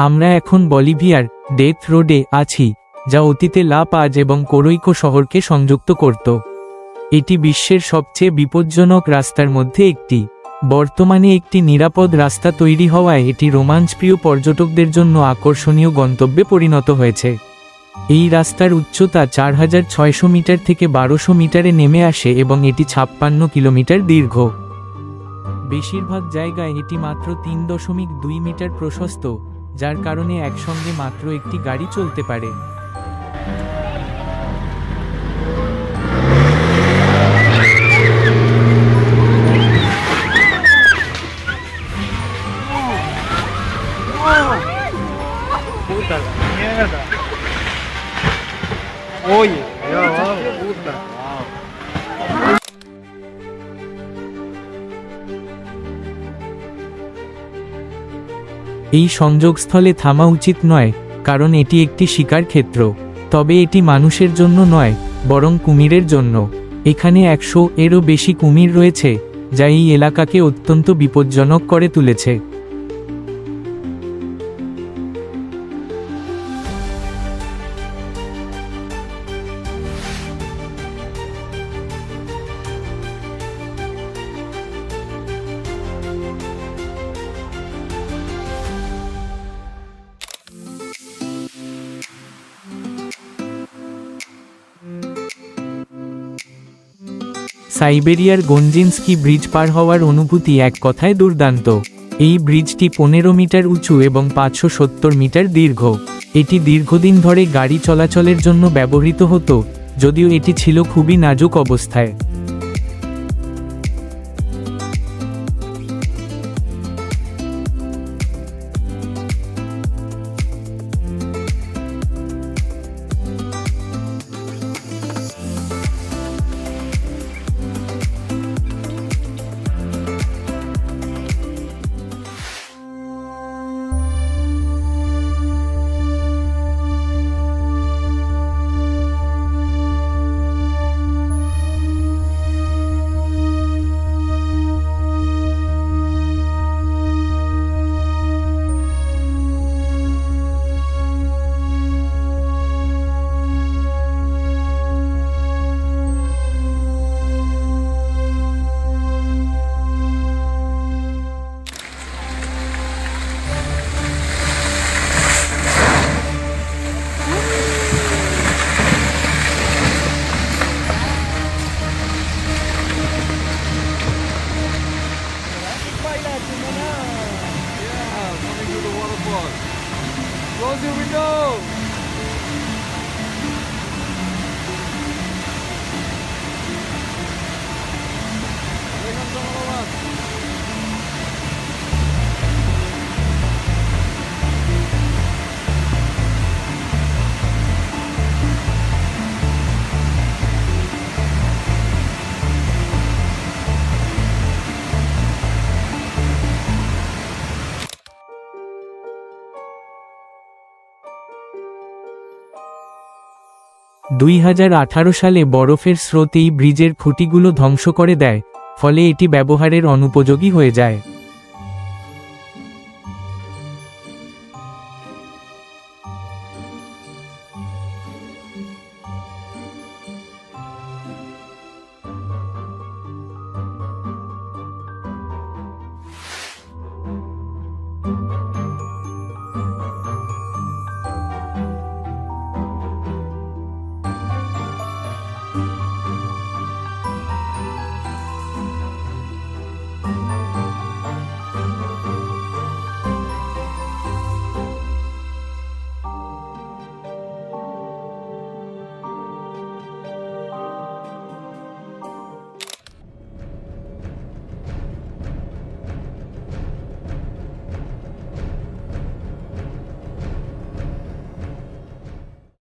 আমরা এখন বলিভিয়ার ডেথ রোডে আছি, যা অতীতে লা পাজ এবং কোরোইকো শহরকে সংযুক্ত করত। এটি বিশ্বের সবচেয়ে বিপজ্জনক রাস্তার মধ্যে একটি। বর্তমানে একটি নিরাপদ রাস্তা তৈরি হওয়ায় এটি রোমাঞ্চপ্রিয় পর্যটকদের জন্য আকর্ষণীয় গন্তব্যে পরিণত হয়েছে। এই রাস্তার উচ্চতা 4600 মিটার থেকে 1200 মিটারে নেমে আসে এবং এটি 56 কিলোমিটার দীর্ঘ। বেশিরভাগ জায়গায় এটি মাত্র 3.2 মিটার প্রশস্ত, যার কারণে একসঙ্গে মাত্র একটি গাড়ি চলতে পারে। Oye, allá abajo, puta. এই সংযোগস্থলে থামা উচিত নয়, কারণ এটি একটি শিকার ক্ষেত্র। তবে এটি মানুষের জন্য নয়, বরং কুমিরের জন্য। এখানে 100-এরও বেশি কুমির রয়েছে, যা এই এলাকাকে অত্যন্ত বিপজ্জনক করে তুলেছে। সাইবেরিয়ার গঞ্জিনস্কি ব্রিজ পার হওয়ার অনুভূতি এক কথায় দুর্দান্ত। এই ব্রিজটি 15 মিটার উঁচু এবং 570 মিটার দীর্ঘ। এটি দীর্ঘদিন ধরে গাড়ি চলাচলের জন্য ব্যবহৃত হতো, যদিও এটি ছিল খুবই নাজুক অবস্থায়। Close your window. সালে বরফের স্রোত এই ব্রিজের খুঁটিগুলো ধ্বংস করে দেয়, ফলে এটি ব্যবহারের অনুপযোগী হয়ে যায়।